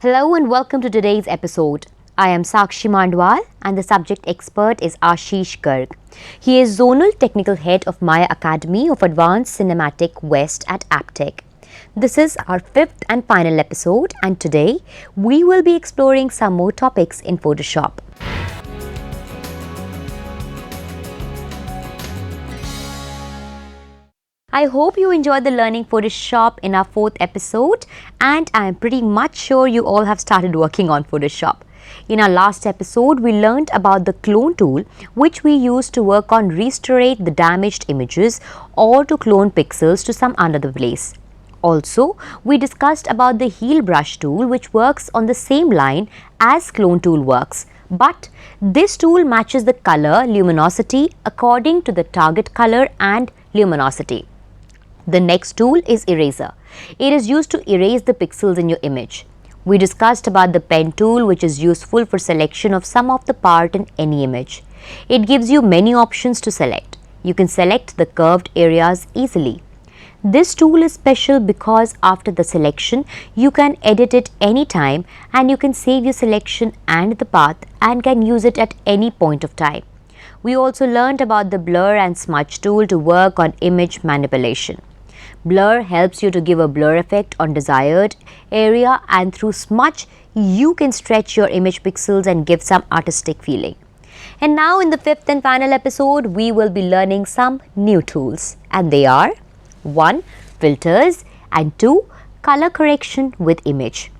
Hello and welcome to today's episode. I am Sakshi Mandwal and the subject expert is Ashish Garg. He is Zonal Technical Head of Maya Academy of Advanced Cinematic West at Aptech. This is our fifth and final episode, and today we will be exploring some more topics in Photoshop. I hope you enjoyed the learning Photoshop in our fourth episode, and I am pretty much sure you all have started working on Photoshop. In our last episode, we learned about the clone tool, which we use to work on restorate the damaged images or to clone pixels to some another place. Also, we discussed about the heal brush tool, which works on the same line as clone tool works. But this tool matches the color luminosity according to the target color and luminosity. The next tool is eraser. It is used to erase the pixels in your image. We discussed about the pen tool, which is useful for selection of some of the part in any image. It gives you many options to select. You can select the curved areas easily. This tool is special because after the selection, you can edit it anytime and you can save your selection and the path and can use it at any point of time. We also learned about the blur and smudge tool to work on image manipulation. Blur helps you to give a blur effect on desired area, and through smudge, you can stretch your image pixels and give some artistic feeling. And now in the fifth and final episode, we will be learning some new tools, and they are 1. Filters and 2. Color correction with image.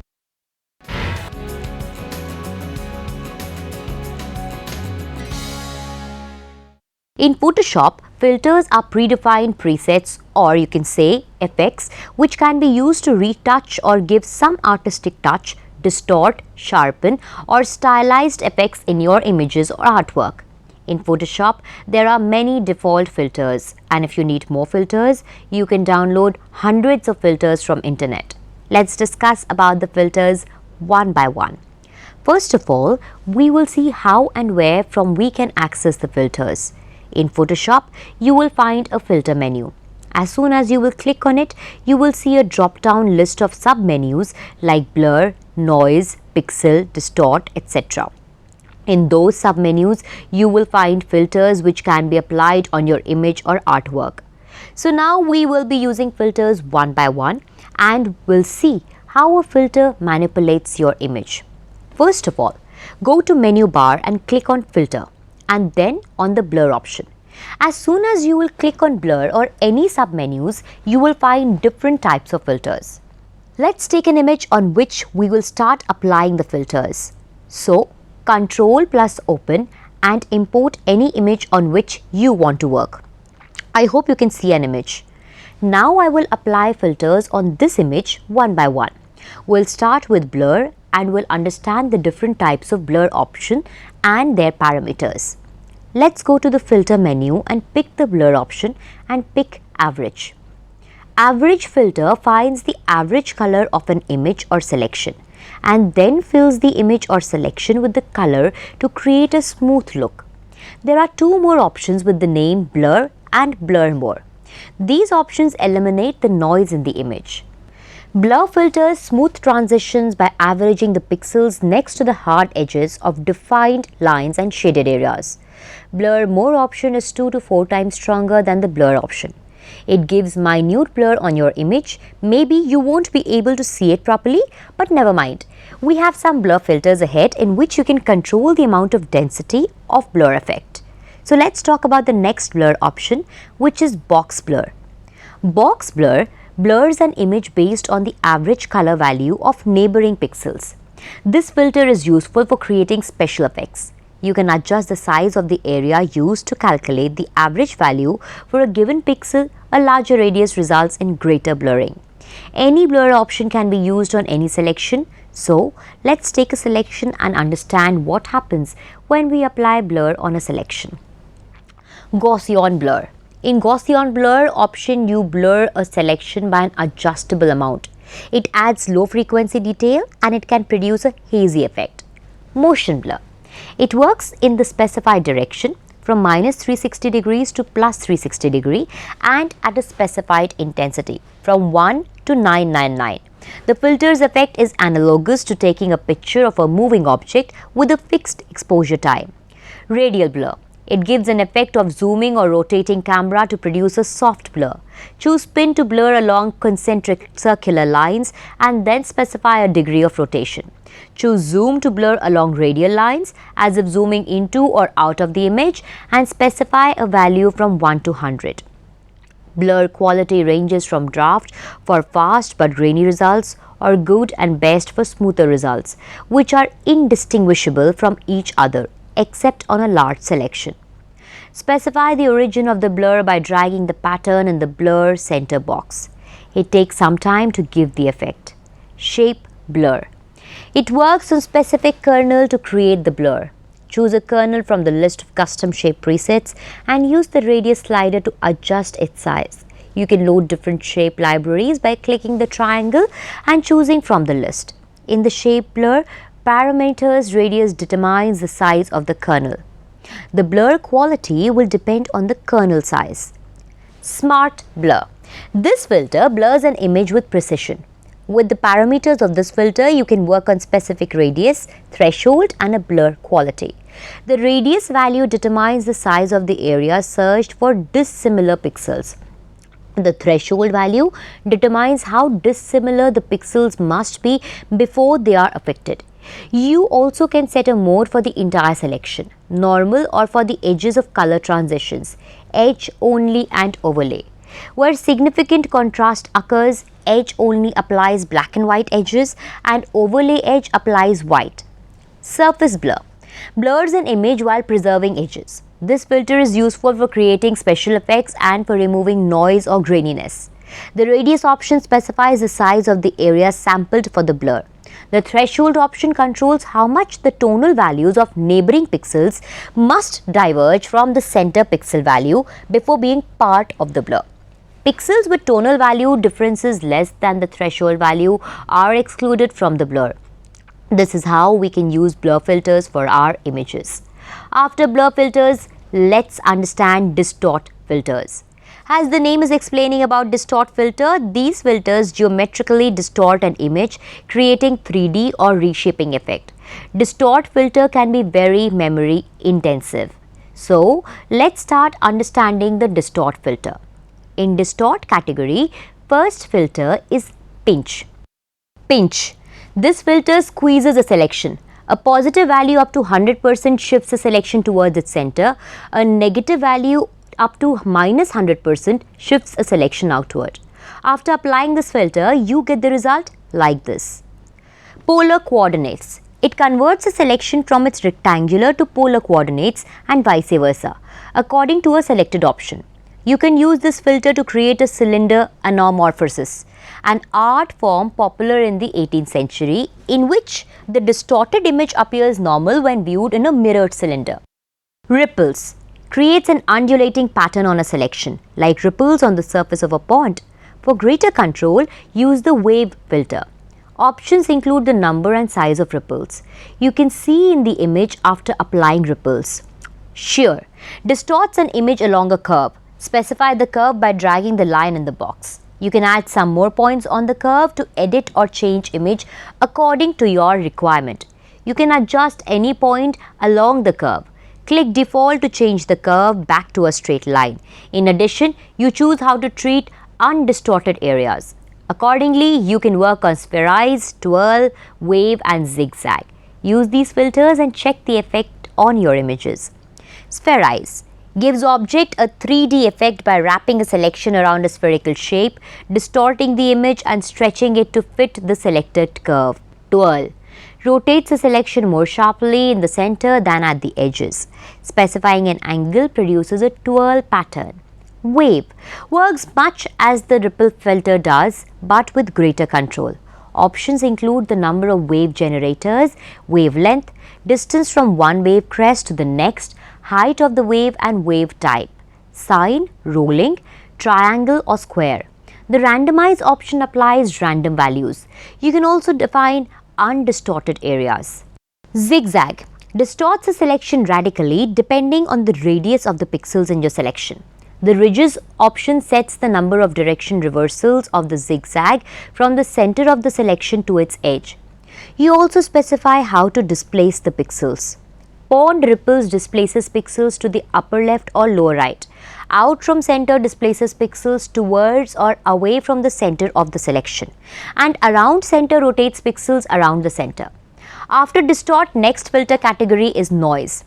In Photoshop, filters are predefined presets, or you can say effects, which can be used to retouch or give some artistic touch, distort, sharpen or stylized effects in your images or artwork. In Photoshop, there are many default filters, and if you need more filters, you can download hundreds of filters from internet. Let's discuss about the filters one by one. First of all, we will see how and where from we can access the filters. In Photoshop, you will find a filter menu. As soon as you will click on it, you will see a drop-down list of sub-menus like blur, noise, pixel, distort, etc. In those sub-menus, you will find filters which can be applied on your image or artwork. So now we will be using filters one by one and we'll see how a filter manipulates your image. First of all, go to menu bar and click on filter, and then on the blur option. As soon as you will click on blur or any sub-menus, you will find different types of filters. Let's take an image on which we will start applying the filters. So, Ctrl plus open and import any image on which you want to work. I hope you can see an image. Now I will apply filters on this image one by one. We'll start with blur and we'll understand the different types of blur option and their parameters. Let's go to the filter menu and pick the blur option and pick average. Average filter finds the average color of an image or selection and then fills the image or selection with the color to create a smooth look. There are two more options with the name blur and blur more. These options eliminate the noise in the image. Blur filters smooth transitions by averaging the pixels next to the hard edges of defined lines and shaded areas. Blur more option is 2 to 4 times stronger than the blur option. It gives minute blur on your image. Maybe you won't be able to see it properly, but never mind. We have some blur filters ahead in which you can control the amount of density of blur effect. So let's talk about the next blur option, which is box blur. Box blur blurs an image based on the average color value of neighboring pixels. This filter is useful for creating special effects. You can adjust the size of the area used to calculate the average value for a given pixel. A larger radius results in greater blurring. Any blur option can be used on any selection. So, let's take a selection and understand what happens when we apply blur on a selection. Gaussian blur. In Gaussian blur option, you blur a selection by an adjustable amount. It adds low frequency detail and it can produce a hazy effect. Motion blur. It works in the specified direction from -360 degrees to +360 degree and at a specified intensity from 1 to 999. The filter's effect is analogous to taking a picture of a moving object with a fixed exposure time. Radial blur. It gives an effect of zooming or rotating camera to produce a soft blur. Choose pin to blur along concentric circular lines and then specify a degree of rotation. Choose zoom to blur along radial lines as if zooming into or out of the image and specify a value from 1 to 100. Blur quality ranges from draft for fast but grainy results or good and best for smoother results, which are indistinguishable from each other except on a large selection. Specify the origin of the blur by dragging the pattern in the blur center box. It takes some time to give the effect. Shape blur. It works on specific kernel to create the blur. Choose a kernel from the list of custom shape presets and use the radius slider to adjust its size. You can load different shape libraries by clicking the triangle and choosing from the list. In the shape blur, parameters radius determines the size of the kernel. The blur quality will depend on the kernel size. Smart blur. This filter blurs an image with precision. With the parameters of this filter, you can work on specific radius, threshold and a blur quality. The radius value determines the size of the area searched for dissimilar pixels. The threshold value determines how dissimilar the pixels must be before they are affected. You also can set a mode for the entire selection, normal or for the edges of color transitions, edge only and overlay. Where significant contrast occurs, edge only applies black and white edges and overlay edge applies white. Surface blur. Blurs an image while preserving edges. This filter is useful for creating special effects and for removing noise or graininess. The radius option specifies the size of the area sampled for the blur. The threshold option controls how much the tonal values of neighboring pixels must diverge from the center pixel value before being part of the blur. Pixels with tonal value differences less than the threshold value are excluded from the blur. This is how we can use blur filters for our images. After blur filters, let's understand distort filters. As the name is explaining about distort filter, these filters geometrically distort an image, creating 3D or reshaping effect. Distort filter can be very memory intensive. So, let's start understanding the distort filter. In distort category, first filter is pinch. Pinch. This filter squeezes a selection. A positive value up to 100% shifts the selection towards its center. A negative value up to minus 100% shifts a selection outward. After applying this filter, you get the result like this. Polar coordinates. It converts a selection from its rectangular to polar coordinates and vice versa, according to a selected option. You can use this filter to create a cylinder anamorphosis, an art form popular in the 18th century in which the distorted image appears normal when viewed in a mirrored cylinder. Ripples. Creates an undulating pattern on a selection, like ripples on the surface of a pond. For greater control, use the wave filter. Options include the number and size of ripples. You can see in the image after applying ripples. Shear. Distorts an image along a curve. Specify the curve by dragging the line in the box. You can add some more points on the curve to edit or change image according to your requirement. You can adjust any point along the curve. Click default to change the curve back to a straight line. In addition, you choose how to treat undistorted areas. Accordingly, you can work on spherize, twirl, wave and zigzag. Use these filters and check the effect on your images. Spherize. Gives object a 3D effect by wrapping a selection around a spherical shape, distorting the image and stretching it to fit the selected curve. Twirl. Rotates a selection more sharply in the center than at the edges. Specifying an angle produces a twirl pattern. Wave. Works much as the ripple filter does, but with greater control. Options include the number of wave generators, wavelength, distance from one wave crest to the next, height of the wave and wave type, sine, rolling, triangle or square. The randomize option applies random values. You can also define undistorted areas. Zigzag. Distorts a selection radically depending on the radius of the pixels in your selection. The ridges option sets the number of direction reversals of the zigzag from the center of the selection to its edge. You also specify how to displace the pixels. Pond ripples displaces pixels to the upper left or lower right. Out from center displaces pixels towards or away from the center of the selection. And around center rotates pixels around the center. After distort, next filter category is noise.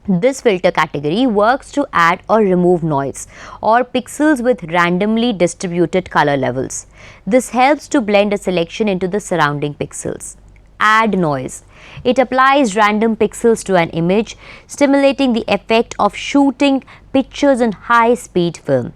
This filter category works to add or remove noise or pixels with randomly distributed color levels. This helps to blend a selection into the surrounding pixels. Add noise. It applies random pixels to an image, stimulating the effect of shooting pictures in high-speed film.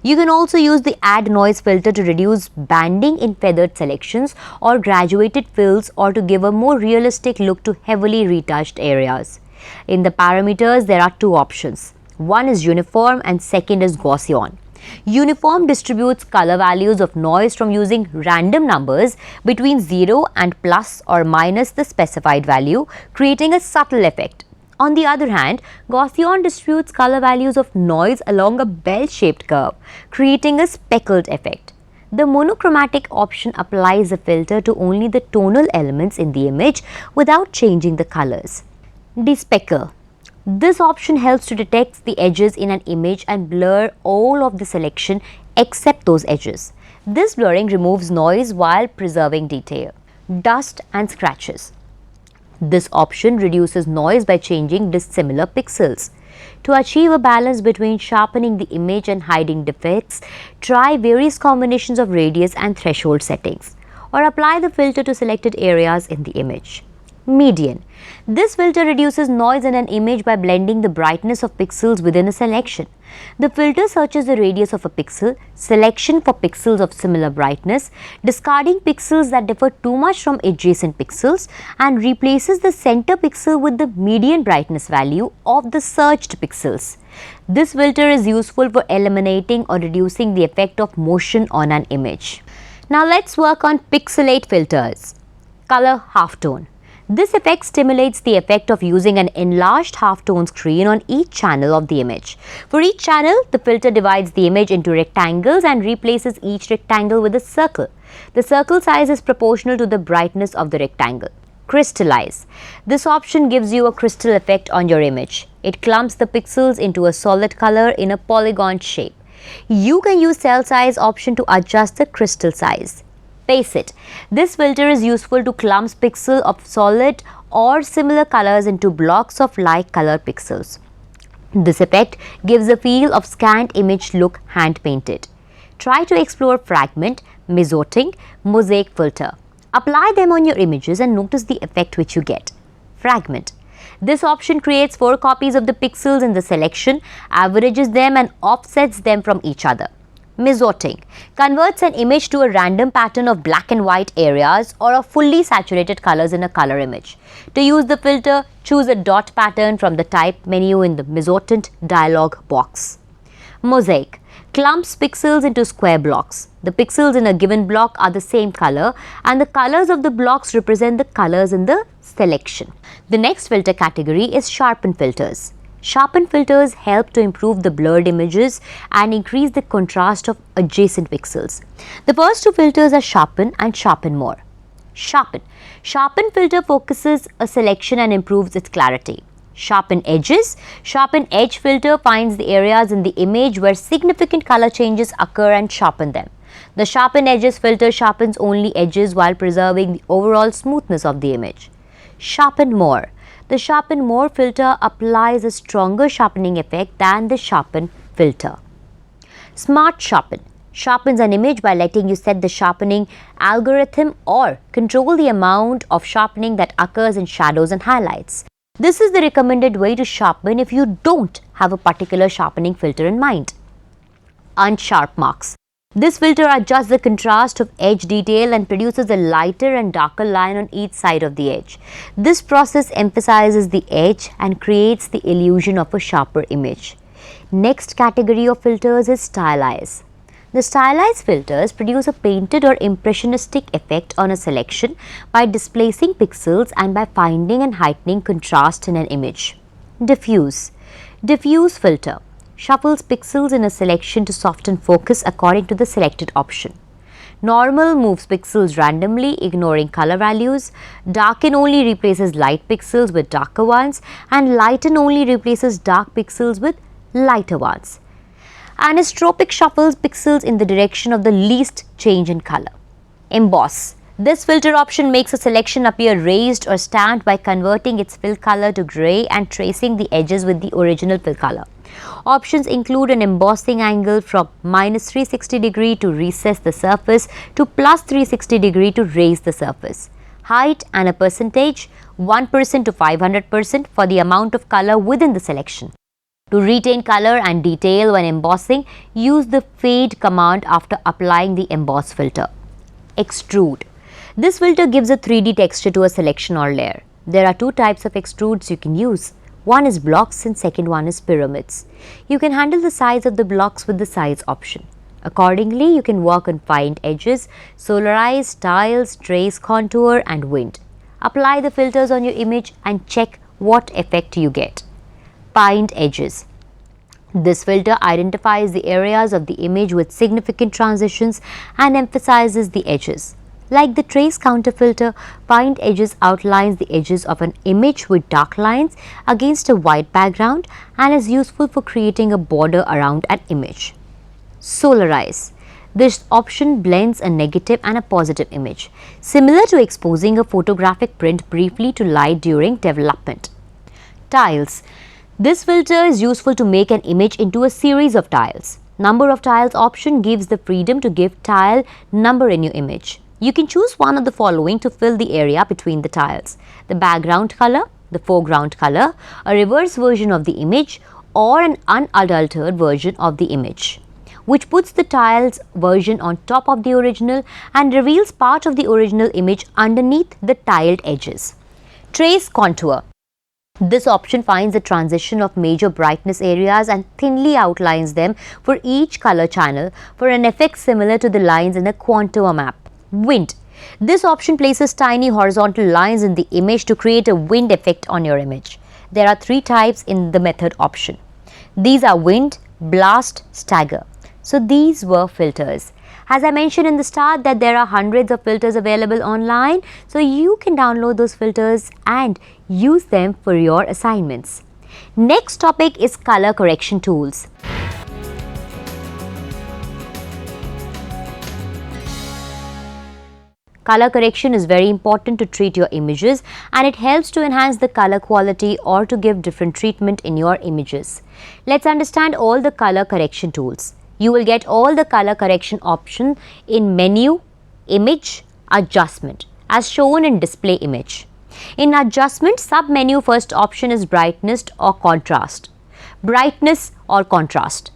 You can also use the add noise filter to reduce banding in feathered selections or graduated fills or to give a more realistic look to heavily retouched areas. In the parameters, there are two options. One is uniform and second is Gaussian. Uniform distributes color values of noise from using random numbers between 0 and plus or minus the specified value, creating a subtle effect. On the other hand, Gaussian distributes color values of noise along a bell-shaped curve, creating a speckled effect. The monochromatic option applies a filter to only the tonal elements in the image without changing the colors. Despeckle. This option helps to detect the edges in an image and blur all of the selection except those edges. This blurring removes noise while preserving detail. Dust and scratches. This option reduces noise by changing dissimilar pixels. To achieve a balance between sharpening the image and hiding defects, try various combinations of radius and threshold settings, or apply the filter to selected areas in the image. Median. This filter reduces noise in an image by blending the brightness of pixels within a selection. The filter searches the radius of a pixel, selection for pixels of similar brightness, discarding pixels that differ too much from adjacent pixels, and replaces the center pixel with the median brightness value of the searched pixels. This filter is useful for eliminating or reducing the effect of motion on an image. Now let's work on pixelate filters. Color halftone. This effect stimulates the effect of using an enlarged halftone screen on each channel of the image. For each channel, the filter divides the image into rectangles and replaces each rectangle with a circle. The circle size is proportional to the brightness of the rectangle. Crystallize. This option gives you a crystal effect on your image. It clumps the pixels into a solid color in a polygon shape. You can use cell size option to adjust the crystal size. Pace it. This filter is useful to clump pixels of solid or similar colors into blocks of like color pixels. This effect gives a feel of scanned image look hand painted. Try to explore fragment, mesoting, mosaic filter. Apply them on your images and notice the effect which you get. Fragment. This option creates 4 copies of the pixels in the selection, averages them and offsets them from each other. Mesoting converts an image to a random pattern of black and white areas or of fully saturated colors in a color image. To use the filter, choose a dot pattern from the type menu in the mesotent dialog box. Mosaic clumps pixels into square blocks. The pixels in a given block are the same color and the colors of the blocks represent the colors in the selection. The next filter category is sharpen filters. Sharpen filters help to improve the blurred images and increase the contrast of adjacent pixels. The first two filters are sharpen and sharpen more. Sharpen. Sharpen filter focuses a selection and improves its clarity. Sharpen edges. Sharpen edge filter finds the areas in the image where significant color changes occur and sharpen them. The sharpen edges filter sharpens only edges while preserving the overall smoothness of the image. Sharpen more. The sharpen more filter applies a stronger sharpening effect than the sharpen filter. Smart sharpen sharpens an image by letting you set the sharpening algorithm or control the amount of sharpening that occurs in shadows and highlights. This is the recommended way to sharpen if you don't have a particular sharpening filter in mind. Unsharp marks. This filter adjusts the contrast of edge detail and produces a lighter and darker line on each side of the edge. This process emphasizes the edge and creates the illusion of a sharper image. Next category of filters is stylize. The stylized filters produce a painted or impressionistic effect on a selection by displacing pixels and by finding and heightening contrast in an image. Diffuse. Diffuse filter shuffles pixels in a selection to soften focus according to the selected option. Normal moves pixels randomly, ignoring color values. Darken only replaces light pixels with darker ones, and lighten only replaces dark pixels with lighter ones. Anisotropic shuffles pixels in the direction of the least change in color. Emboss. This filter option makes a selection appear raised or stamped by converting its fill color to grey and tracing the edges with the original fill color. Options include an embossing angle from -360° to recess the surface to +360° to raise the surface. Height and a percentage, 1% to 500% for the amount of color within the selection. To retain color and detail when embossing, use the fade command after applying the emboss filter. Extrude. This filter gives a 3D texture to a selection or layer. There are two types of extrudes you can use. One is blocks and second one is pyramids. You can handle the size of the blocks with the size option. Accordingly, you can work on find edges, solarize, tiles, trace, contour and wind. Apply the filters on your image and check what effect you get. Find edges. This filter identifies the areas of the image with significant transitions and emphasizes the edges. Like the trace counter filter, find edges outlines the edges of an image with dark lines against a white background and is useful for creating a border around an image. Solarize. This option blends a negative and a positive image, similar to exposing a photographic print briefly to light during development. Tiles. This filter is useful to make an image into a series of tiles. Number of tiles option gives the freedom to give tile number in your image. You can choose one of the following to fill the area between the tiles: the background color, the foreground color, a reverse version of the image, or an unaltered version of the image, which puts the tiles version on top of the original and reveals part of the original image underneath the tiled edges. Trace contour. This option finds the transition of major brightness areas and thinly outlines them for each color channel for an effect similar to the lines in a contour map. Wind. This option places tiny horizontal lines in the image to create a wind effect on your image. There are three types in the method option. These are wind, blast, stagger. So these were filters. As I mentioned in the start that there are hundreds of filters available online, so you can download those filters and use them for your assignments. Next topic is color correction tools. Color correction is very important to treat your images and it helps to enhance the color quality or to give different treatment in your images. Let's understand all the color correction tools. You will get all the color correction option in menu, image, adjustment as shown in display image. In adjustment, sub-menu first option is brightness or contrast. Brightness or contrast.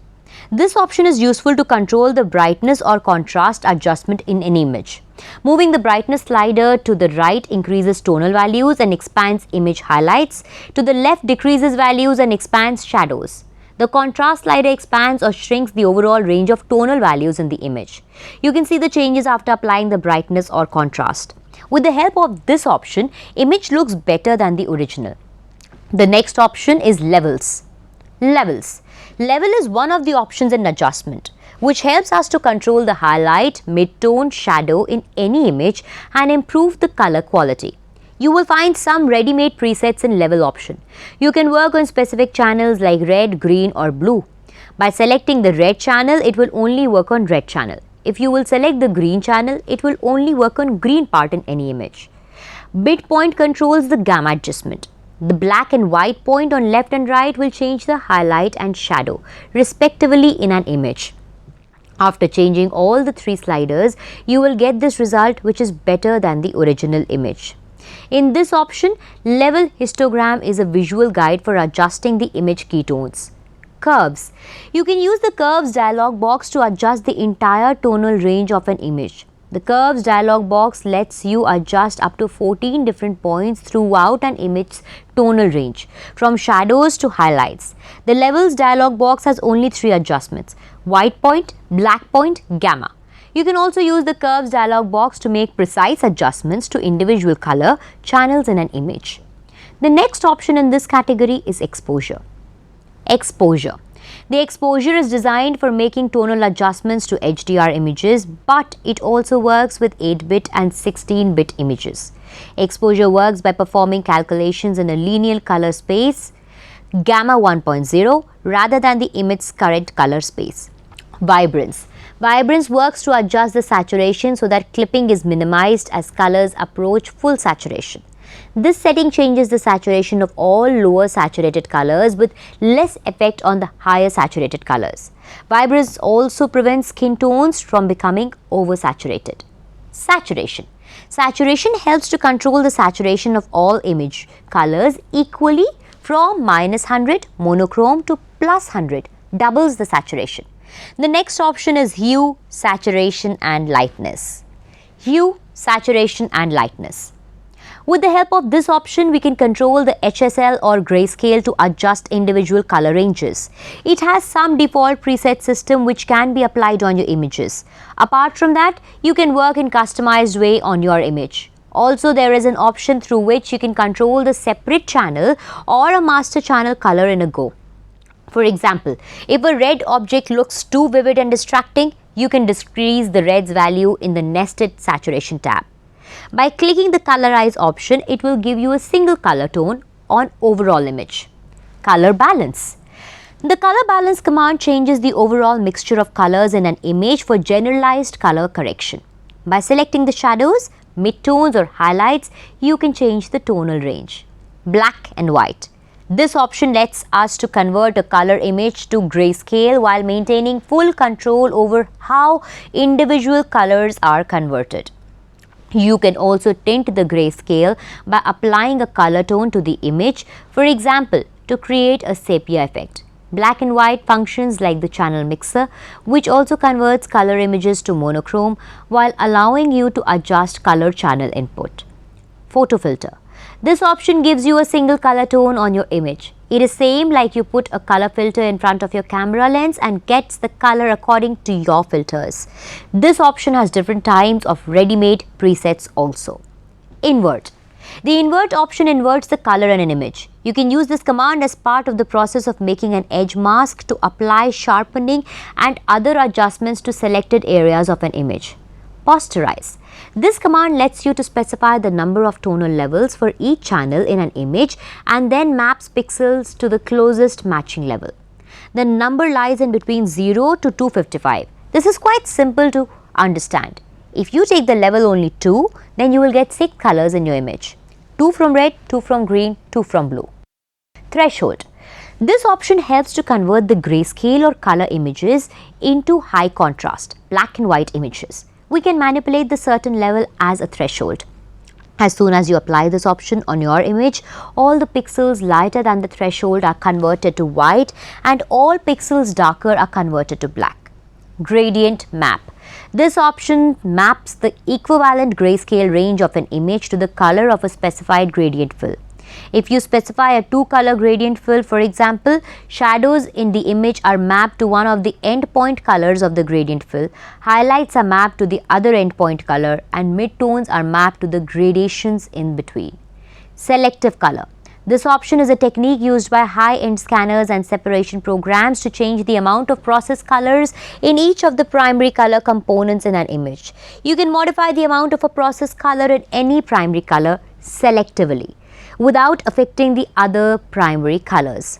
This option is useful to control the brightness or contrast adjustment in an image. Moving the brightness slider to the right increases tonal values and expands image highlights. To the left decreases values and expands shadows. The contrast slider expands or shrinks the overall range of tonal values in the image. You can see the changes after applying the brightness or contrast. With the help of this option, image looks better than the original. The next option is levels. Levels. Level is one of the options in adjustment, which helps us to control the highlight, mid-tone, shadow in any image and improve the color quality. You will find some ready-made presets in level option. You can work on specific channels like red, green or blue. By selecting the red channel, it will only work on red channel. If you will select the green channel, it will only work on green part in any image. Midpoint controls the gamma adjustment. The black and white point on left and right will change the highlight and shadow respectively in an image. After changing all the three sliders, you will get this result which is better than the original image. In this option, level histogram is a visual guide for adjusting the image keytones. Curves. You can use the curves dialog box to adjust the entire tonal range of an image. The curves dialog box lets you adjust up to 14 different points throughout an image's tonal range, from shadows to highlights. The levels dialog box has only 3 adjustments: white point, black point, gamma. You can also use the curves dialog box to make precise adjustments to individual color channels in an image. The next option in this category is exposure. Exposure. The exposure is designed for making tonal adjustments to HDR images, but it also works with 8-bit and 16-bit images. Exposure works by performing calculations in a linear color space, gamma 1.0, rather than the image's current color space. Vibrance. Vibrance works to adjust the saturation so that clipping is minimized as colors approach full saturation. This setting changes the saturation of all lower saturated colors with less effect on the higher saturated colors. Vibrance also prevents skin tones from becoming oversaturated. Saturation. Saturation helps to control the saturation of all image colors equally from -100 monochrome to +100, doubles the saturation. The next option is hue, saturation and lightness. Hue, saturation and lightness. With the help of this option, we can control the HSL or grayscale to adjust individual color ranges. It has some default preset system which can be applied on your images. Apart from that, you can work in customized way on your image. Also, there is an option through which you can control the separate channel or a master channel color in a go. For example, if a red object looks too vivid and distracting, you can decrease the red's value in the nested saturation tab. By clicking the colorize option, it will give you a single color tone on overall image. Color balance. The color balance command changes the overall mixture of colors in an image for generalized color correction. By selecting the shadows, midtones or highlights, you can change the tonal range. Black and white. This option lets us to convert a color image to grayscale while maintaining full control over how individual colors are converted. You can also tint the grayscale by applying a color tone to the image, for example, to create a sepia effect. Black and white functions like the channel mixer, which also converts color images to monochrome while allowing you to adjust color channel input. Photo filter. This option gives you a single color tone on your image. It is same like you put a color filter in front of your camera lens and gets the color according to your filters. This option has different types of ready-made presets also. Invert. The invert option inverts the color in an image. You can use this command as part of the process of making an edge mask to apply sharpening and other adjustments to selected areas of an image. Posterize. This command lets you to specify the number of tonal levels for each channel in an image and then maps pixels to the closest matching level. The number lies in between 0 to 255. This is quite simple to understand. If you take the level only 2, then you will get 6 colors in your image. 2 from red, 2 from green, 2 from blue. Threshold. This option helps to convert the grayscale or color images into high contrast, black and white images. We can manipulate the certain level as a threshold. As soon as you apply this option on your image, all the pixels lighter than the threshold are converted to white and all pixels darker are converted to black. Gradient map. This option maps the equivalent grayscale range of an image to the color of a specified gradient fill. If you specify a 2-color gradient fill, for example, shadows in the image are mapped to one of the endpoint colors of the gradient fill, highlights are mapped to the other endpoint color, and midtones are mapped to the gradations in between. Selective color. This option is a technique used by high-end scanners and separation programs to change the amount of process colors in each of the primary color components in an image. You can modify the amount of a process color in any primary color selectively, without affecting the other primary colors.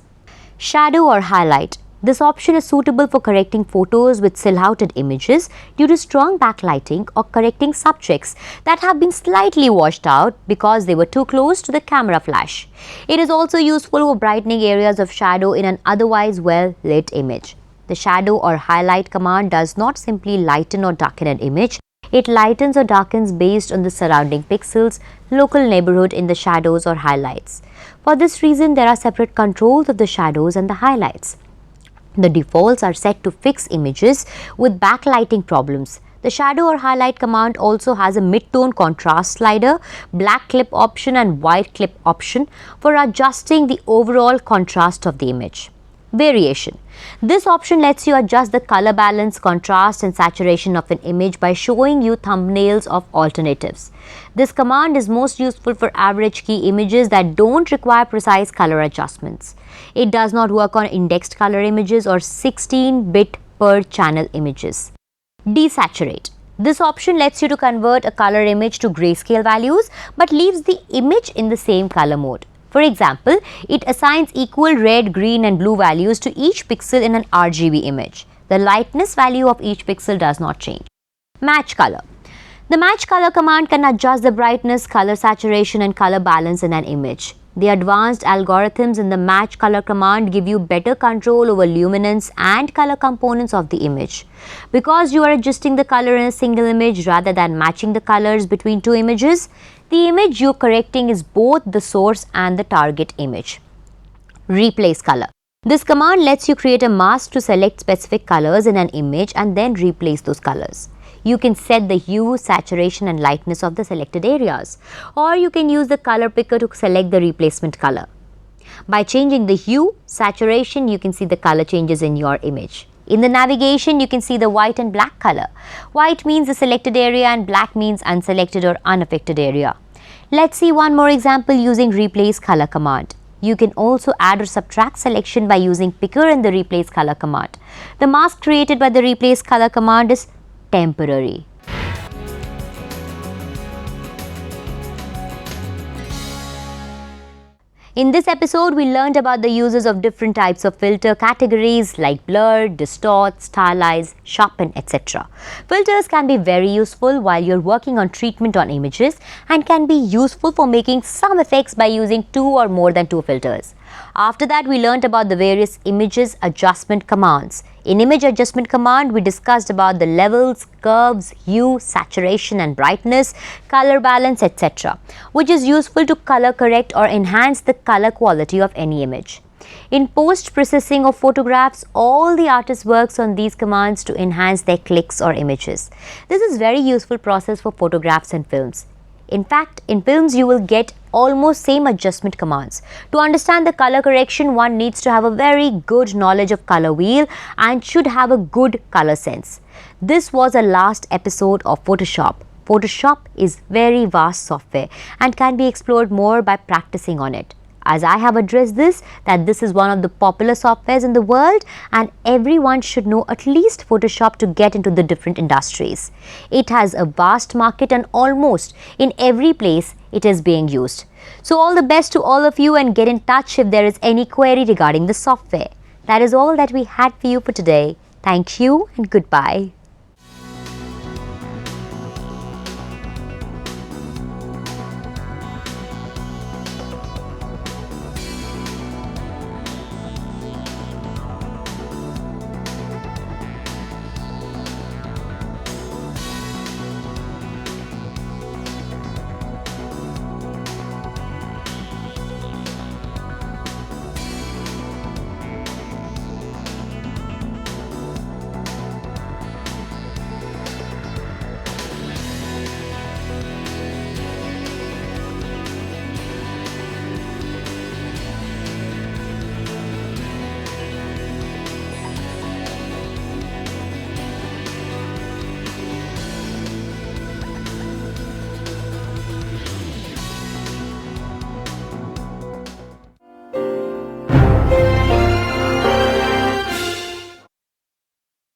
Shadow or highlight. This option is suitable for correcting photos with silhouetted images due to strong backlighting or correcting subjects that have been slightly washed out because they were too close to the camera flash. It is also useful for brightening areas of shadow in an otherwise well-lit image. The shadow or highlight command does not simply lighten or darken an image. It lightens or darkens based on the surrounding pixels, local neighborhood in the shadows or highlights. For this reason, there are separate controls of the shadows and the highlights. The defaults are set to fix images with backlighting problems. The shadow or highlight command also has a mid-tone contrast slider, black clip option and white clip option for adjusting the overall contrast of the image. Variation. This option lets you adjust the color balance, contrast and saturation of an image by showing you thumbnails of alternatives. This command is most useful for average key images that don't require precise color adjustments. It does not work on indexed color images or 16-bit per channel images. Desaturate. This option lets you to convert a color image to grayscale values but leaves the image in the same color mode. For example, it assigns equal red, green and blue values to each pixel in an RGB image. The lightness value of each pixel does not change. Match color. The match color command can adjust the brightness, color saturation and color balance in an image. The advanced algorithms in the match color command give you better control over luminance and color components of the image. Because you are adjusting the color in a single image rather than matching the colors between two images, the image you're correcting is both the source and the target image. Replace color. This command lets you create a mask to select specific colors in an image and then replace those colors. You can set the hue, saturation and lightness of the selected areas, or you can use the color picker to select the replacement color. By changing the hue, saturation, you can see the color changes in your image. In the navigation, you can see the white and black color. White means the selected area and black means unselected or unaffected area. Let's see one more example using replace color command. You can also add or subtract selection by using picker in the replace color command. The mask created by the replace color command is temporary. In this episode, we learned about the uses of different types of filter categories like blur, distort, stylize, sharpen, etc. Filters can be very useful while you're working on treatment on images and can be useful for making some effects by using two or more than two filters. After that, we learnt about the various images adjustment commands. In image adjustment command, we discussed about the levels, curves, hue, saturation and brightness, color balance, etc., which is useful to color correct or enhance the color quality of any image. In post-processing of photographs, all the artist works on these commands to enhance their clicks or images. This is very useful process for photographs and films. In fact, in films you will get almost same adjustment commands. To understand the color correction, one needs to have a very good knowledge of color wheel and should have a good color sense. This was a last episode of Photoshop. Photoshop is very vast software and can be explored more by practicing on it. As I have addressed this, that this is one of the popular softwares in the world and everyone should know at least Photoshop to get into the different industries. It has a vast market and almost in every place it is being used. So all the best to all of you and get in touch if there is any query regarding the software. That is all that we had for you for today. Thank you and goodbye.